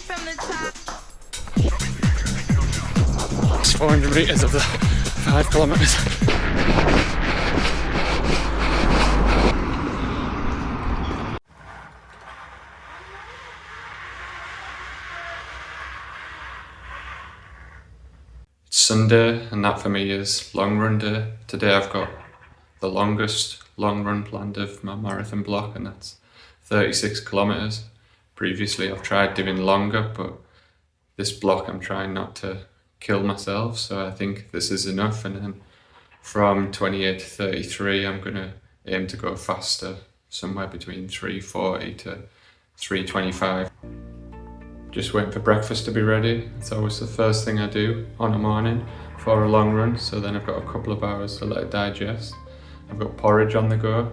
from the top. It's 400 metres of the 5 kilometres. It's Sunday, and that for me is long run day. Today I've got the longest long run planned of my marathon block, and that's 36 kilometres. Previously I've tried doing longer, but this block I'm trying not to kill myself, so I think this is enough. And then from 28 to 33 I'm going to aim to go faster, somewhere between 3:40 to 3:25. Just waiting for breakfast to be ready. It's always the first thing I do on a morning for a long run, so then I've got a couple of hours to let it digest. I've got porridge on the go.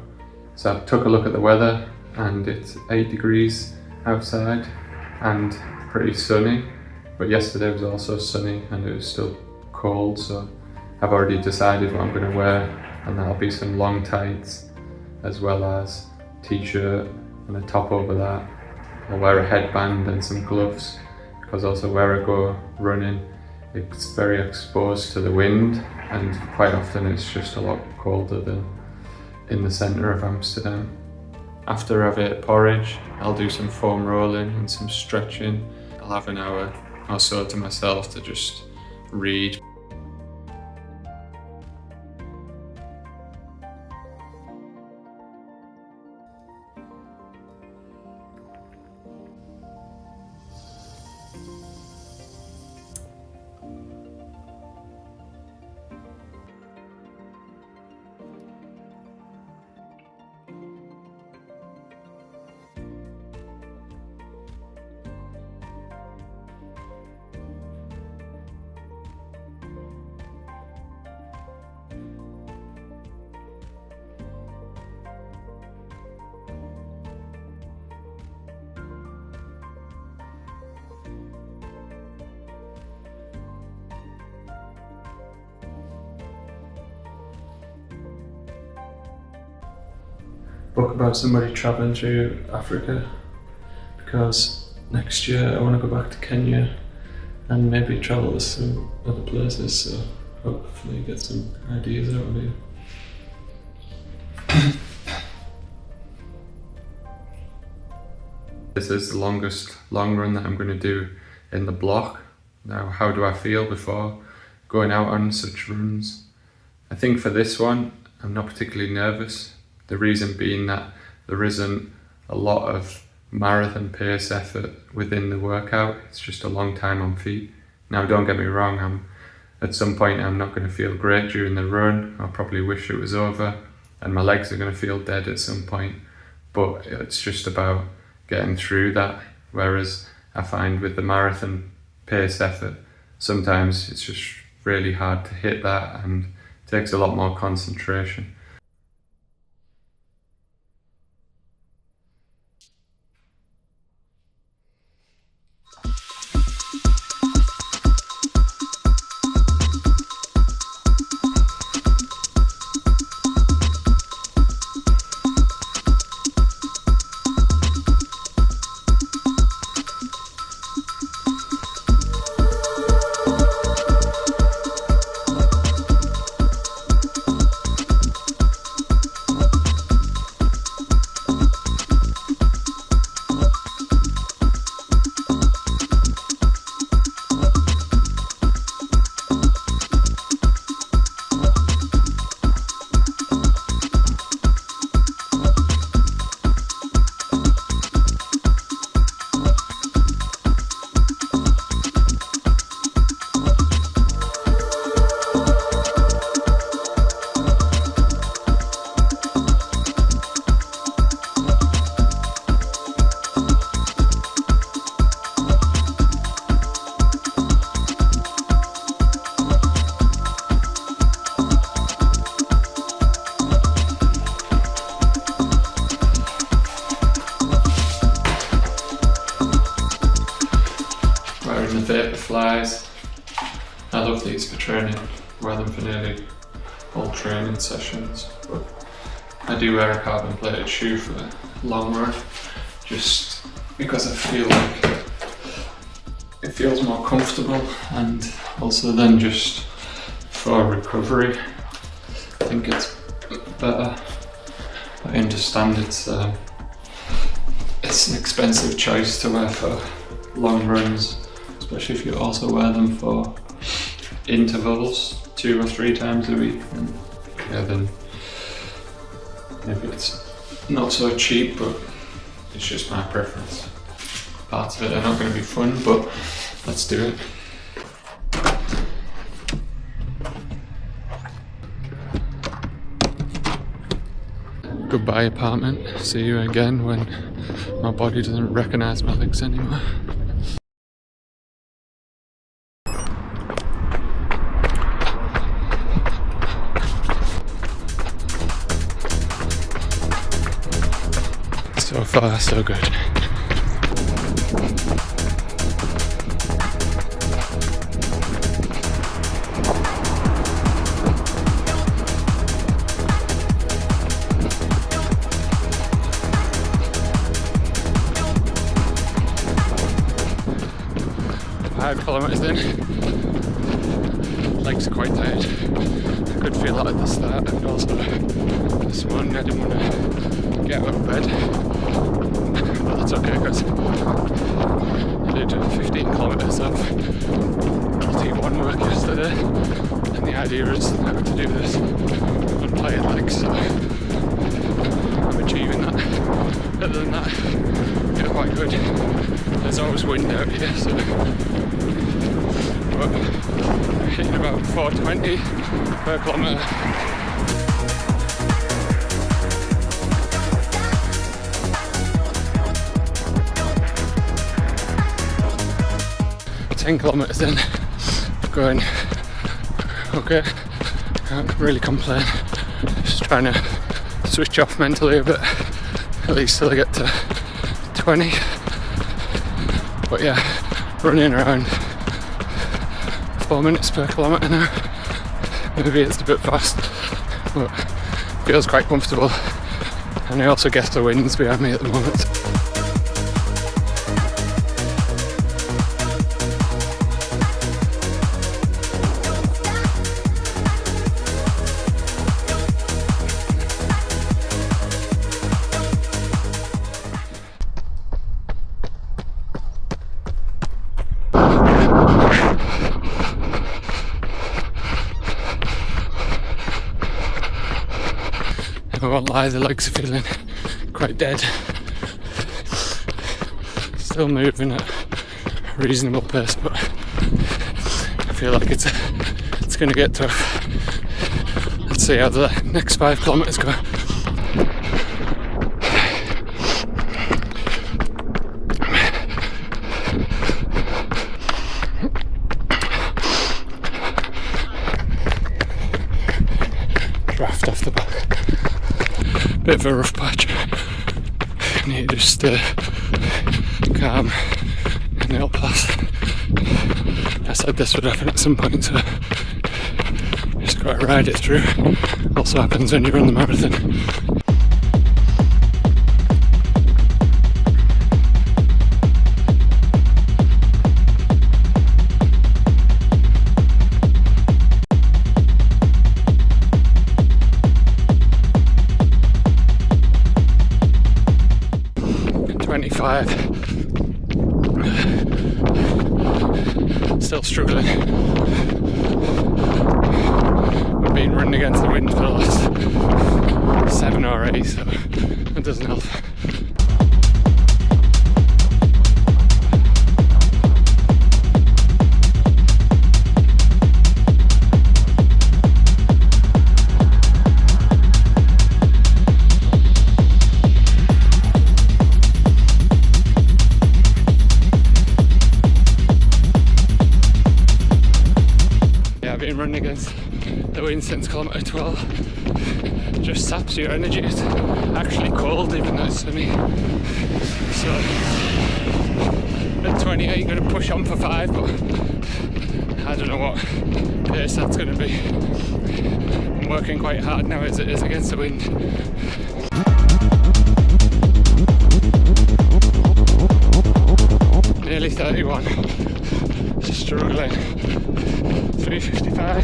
So I took a look at the weather, and it's 8 degrees outside and pretty sunny, but yesterday was also sunny and it was still cold, so I've already decided what I'm going to wear, and that'll be some long tights as well as t-shirt and a top over that. I'll wear a headband and some gloves, because also where I go running it's very exposed to the wind, and quite often it's just a lot colder than in the centre of Amsterdam. After I've ate porridge, I'll do some foam rolling and some stretching. I'll have an hour or so to myself to just read. Book about somebody travelling through Africa, because next year I want to go back to Kenya and maybe travel to some other places, so hopefully get some ideas out of you. This is the longest long run that I'm going to do in the block. Now, how do I feel before going out on such runs? I think for this one I'm not particularly nervous. The reason being that there isn't a lot of marathon pace effort within the workout. It's just a long time on feet. Now, don't get me wrong, at some point I'm not going to feel great during the run. I'll probably wish it was over, and my legs are going to feel dead at some point, but it's just about getting through that. Whereas I find with the marathon pace effort, sometimes it's just really hard to hit that and it takes a lot more concentration. Vaporflies. I love these for training, wear them for nearly all training sessions, but I do wear a carbon plated shoe for the long run, just because I feel like feels more comfortable, and also then just for recovery, I think it's better. I understand it's an expensive choice to wear for long runs, especially if you also wear them for intervals 2 or 3 times a week. And yeah, then maybe it's not so cheap, but it's just my preference. Parts of it are not going to be fun, but let's do it. Goodbye apartment, see you again when my body doesn't recognise my legs anymore. So far, so good. Kilometres in, legs are quite tired. I could feel that at the start, and also this morning I didn't want to get out of bed, but that's okay because I did 15 kilometres of T1 work yesterday, and the idea is now to do this on tired legs, so I'm achieving that. Other than that, I feel quite good. There's always wind out here, so but hitting about 420 per kilometre. Ten kilometres in, going okay, can't really complain, just trying to switch off mentally a bit, at least till I get to 20, but yeah, running around 4 minutes per kilometre now. Maybe it's a bit fast, but feels quite comfortable, and I also guess the wind's behind me at the moment. I won't lie, the legs are feeling quite dead. Still moving at a reasonable pace, but I feel like it's going to get tough. Let's see how the next 5 kilometres go. Draft off the back. Bit of a rough patch. I need to just stay calm and it'll pass. I said this would happen at some point, so just gotta ride it through. Also happens when you run the marathon. Still struggling. We've been running against the wind for the last 7 or 8, so it doesn't help. Running against the wind since kilometre 12 just saps your energy. It's actually cold even though it's sunny, so at 28 you're going to push on for 5, but I don't know what pace that's going to be. I'm working quite hard now as it is against the wind. Nearly 31. struggling. 3:55.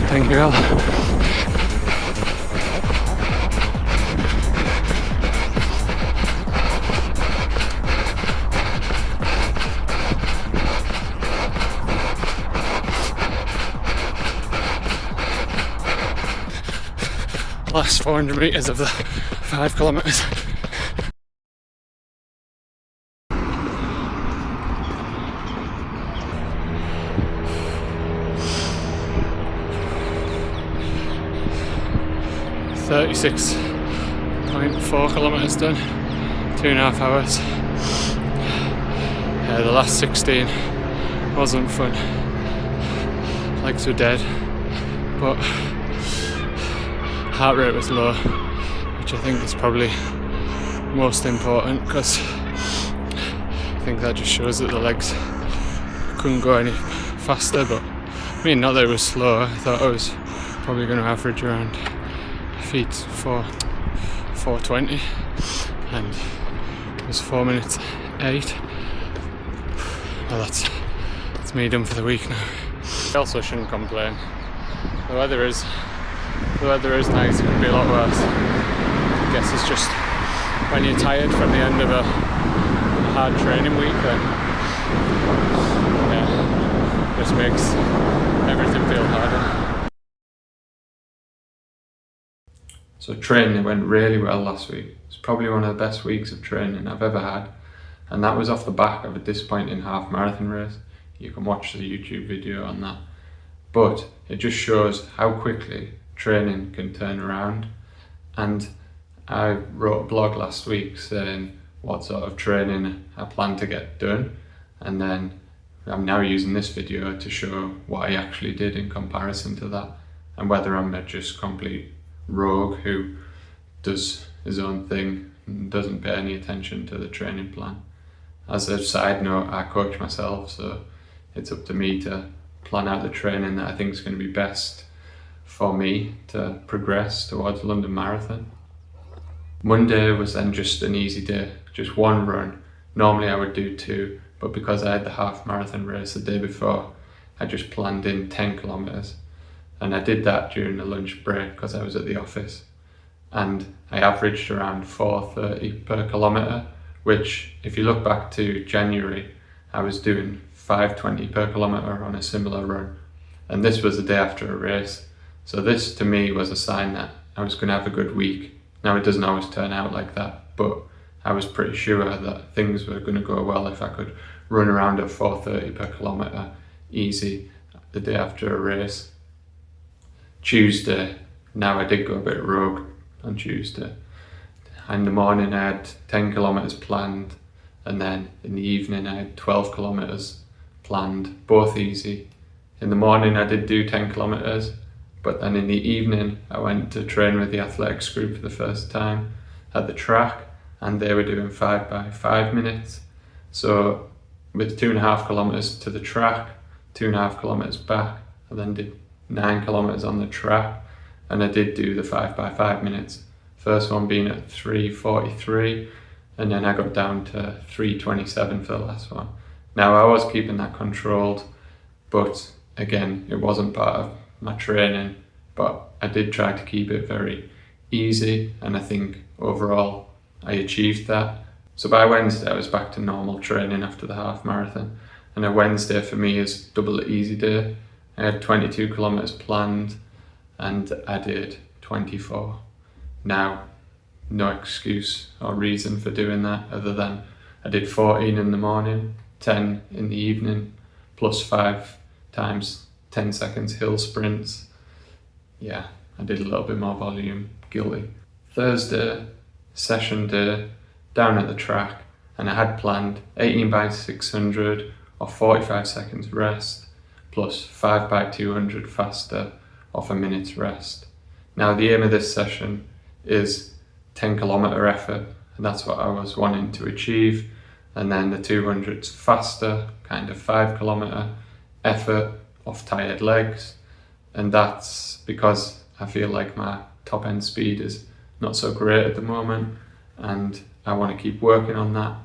Thank you all. Last 400 metres of the 5 kilometres. .4 kilometres done, 2.5 hours. Yeah, the last 16 wasn't fun. Legs were dead, but heart rate was low, which I think is probably most important, because I think that just shows that the legs couldn't go any faster. But I mean, not that it was slow, I thought I was probably going to average around feet 4:20, and it was 4 minutes 8. Well, that's me done for the week now. I also shouldn't complain. The weather is nice. It could be a lot worse. I guess it's just when you're tired from the end of a hard training week, then yeah, just makes everything feel harder. So training went really well last week. It's probably one of the best weeks of training I've ever had, and that was off the back of a disappointing half marathon race. You can watch the YouTube video on that, but it just shows how quickly training can turn around. And I wrote a blog last week saying what sort of training I plan to get done, and then I'm now using this video to show what I actually did in comparison to that, and whether I'm a just complete rogue who does his own thing and doesn't pay any attention to the training plan. As a side note, I coach myself, so it's up to me to plan out the training that I think is going to be best for me to progress towards London Marathon. Monday was then just an easy day, just one run. Normally I would do 2, but because I had the half marathon race the day before, I just planned in 10 kilometres. And I did that during the lunch break because I was at the office. And I averaged around 4:30 per kilometre, which if you look back to January, I was doing 5:20 per kilometre on a similar run. And this was the day after a race. So this to me was a sign that I was going to have a good week. Now it doesn't always turn out like that, but I was pretty sure that things were going to go well if I could run around at 4:30 per kilometre easy the day after a race. Tuesday, now I did go a bit rogue on Tuesday. In the morning I had 10 kilometres planned, and then in the evening I had 12 kilometres planned, both easy. In the morning I did do 10 kilometres, but then in the evening I went to train with the athletics group for the first time at the track, and they were doing 5 by 5 minutes. So with 2.5 kilometres to the track, 2.5 kilometres back, I then did 9 kilometres on the track, and I did do the 5 by 5 minutes. First one being at 3:43, and then I got down to 3:27 for the last one. Now I was keeping that controlled, but again, it wasn't part of my training, but I did try to keep it very easy, and I think overall I achieved that. So by Wednesday I was back to normal training after the half marathon, and a Wednesday for me is double the easy day. I had 22 kilometres planned and I did 24. Now, no excuse or reason for doing that other than I did 14 in the morning, 10 in the evening, plus 5 times 10 seconds hill sprints. Yeah, I did a little bit more volume, guilty. Thursday, session day, down at the track, and I had planned 18 by 600 or 45 seconds rest, plus 5 by 200 faster off a minute's rest. Now the aim of this session is 10 kilometre effort, and that's what I was wanting to achieve. and then the 200s faster, kind of 5 kilometer effort off tired legs. And that's because I feel like my top end speed is not so great at the moment, and I want to keep working on that.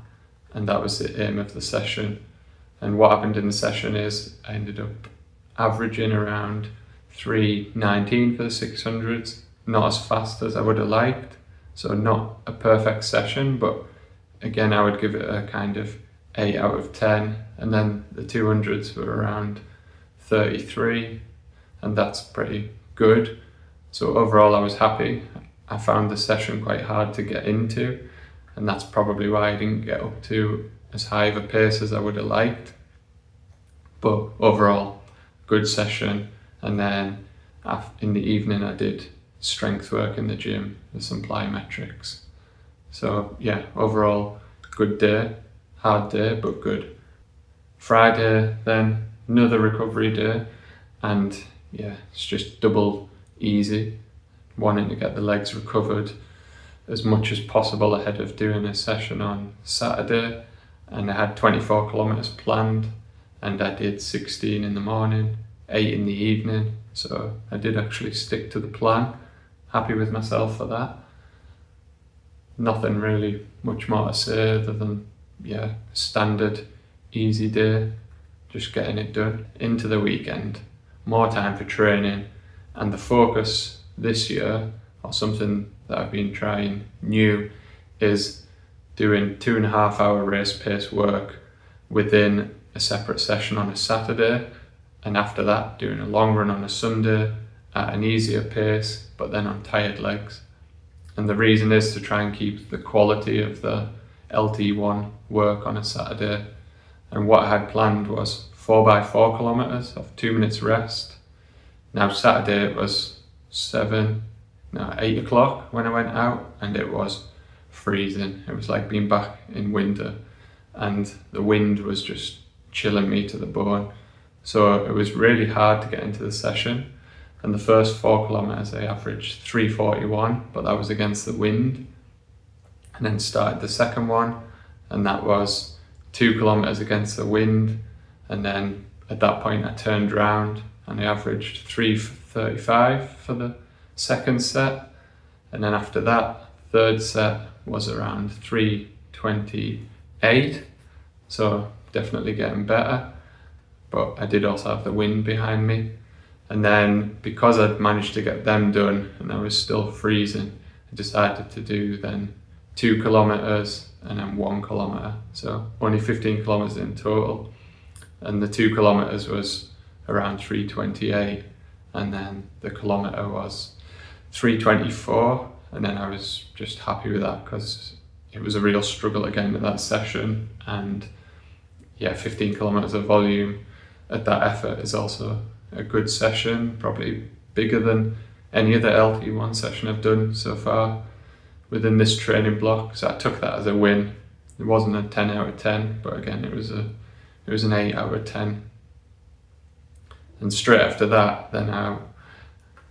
And that was the aim of the session. And what happened in the session is I ended up averaging around 3:19 for the 600s, not as fast as I would have liked, so not a perfect session, but again I would give it a kind of 8 out of 10. And then the 200s were around 33, and that's pretty good. So overall I was happy. I found the session quite hard to get into, and that's probably why I didn't get up to as high of a pace as I would have liked. But overall, good session. And then in the evening I did strength work in the gym with some plyometrics. So yeah, overall good day, hard day but good. Friday then, another recovery day, and yeah, it's just double easy, wanting to get the legs recovered as much as possible ahead of doing a session on Saturday. And I had 24 kilometers planned, and I did 16 in the morning, 8 in the evening, so I did actually stick to the plan. Happy with myself for that. Nothing really much more to say other than yeah, standard easy day, just getting it done. Into the weekend, more time for training, and the focus this year, or something that I've been trying new, is doing 2.5 hour race pace work within a separate session on a Saturday, and after that doing a long run on a Sunday at an easier pace but then on tired legs. And the reason is to try and keep the quality of the LT1 work on a Saturday. And what I had planned was 4x4 kilometers of 2 minutes rest. Now Saturday it was 8 o'clock when I went out, and it was freezing. It was like being back in winter, and the wind was just chilling me to the bone. So it was really hard to get into the session. And the first 4 kilometers I averaged 3:41, but that was against the wind. And then started the second one, and that was 2 kilometers against the wind. And then at that point I turned round and I averaged 3:35 for the second set. And then after that, third set was around 3:28. So definitely getting better. But I did also have the wind behind me. And then because I'd managed to get them done and I was still freezing, I decided to do then 2 kilometers and then 1 kilometer. So only 15 kilometers in total. And the 2 kilometers was around 3:28, and then the kilometer was 3:24. And then I was just happy with that because it was a real struggle again at that session. And yeah, 15 kilometers of volume at that effort is also a good session, probably bigger than any other LT1 session I've done so far within this training block. So I took that as a win. It wasn't a 10 out of 10, but again, it was an 8 out of 10. And straight after that, then I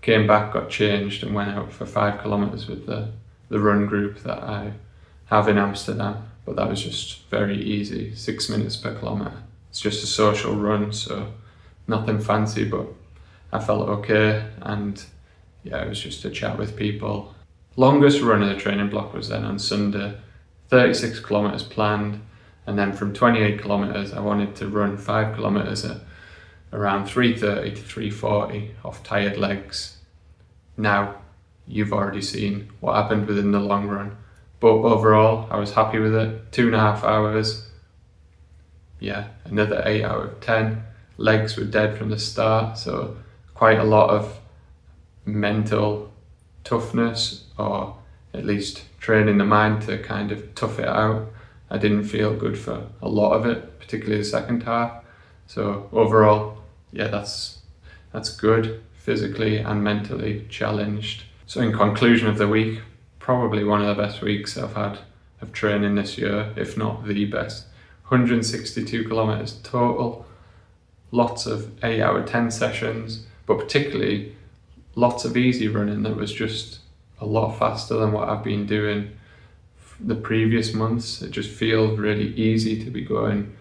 came back, got changed, and went out for 5 kilometers with the run group that I have in Amsterdam. But that was just very easy, 6 minutes per kilometer. It's just a social run, so nothing fancy, but I felt okay. And yeah, it was just a chat with people. Longest run of the training block was then on Sunday, 36 kilometers planned. And then from 28 kilometers, I wanted to run 5 kilometers at around 3:30 to 3:40 off tired legs. Now, you've already seen what happened within the long run, but overall, I was happy with it. 2.5 hours. Yeah, another 8 out of 10. Legs were dead from the start, so quite a lot of mental toughness, or at least training the mind to kind of tough it out. I didn't feel good for a lot of it, particularly the second half. So overall, yeah, that's good, physically and mentally challenged. So in conclusion of the week, probably one of the best weeks I've had of training this year, if not the best. 162 kilometers total, lots of 8 out of 10 sessions, but particularly lots of easy running that was just a lot faster than what I've been doing the previous months. It just feels really easy to be going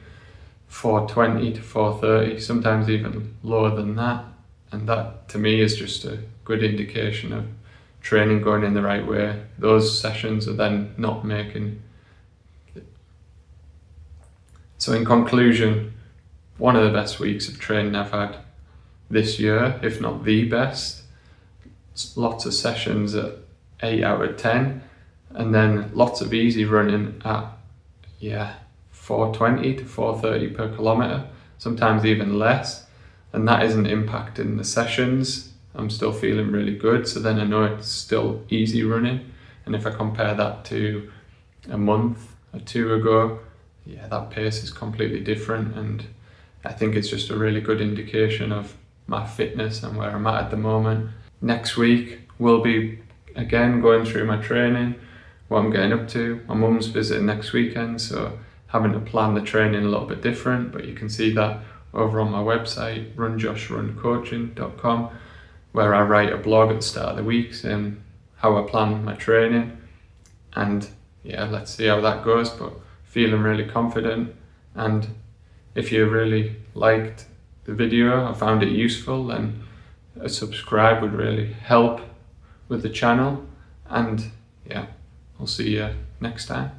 420 to 430, sometimes even lower than that. And that to me is just a good indication of training going in the right way. Those sessions are then not making. So in conclusion, one of the best weeks of training I've had this year, if not the best. Lots of sessions at 8 out of 10, and then lots of easy running at 420 to 430 per kilometre, sometimes even less, and that isn't impacting the sessions. I'm still feeling really good, so then I know it's still easy running. And if I compare that to a month or two ago, that pace is completely different, and I think it's just a really good indication of my fitness and where I'm at the moment. Next week we'll be again going through my training, what I'm getting up to. My mum's visiting next weekend, so having to plan the training a little bit different, but you can see that over on my website, runjoshruncoaching.com, where I write a blog at the start of the week saying how I plan my training. And let's see how that goes, but feeling really confident. And if you really liked the video, I found it useful, then a subscribe would really help with the channel. And I'll see you next time.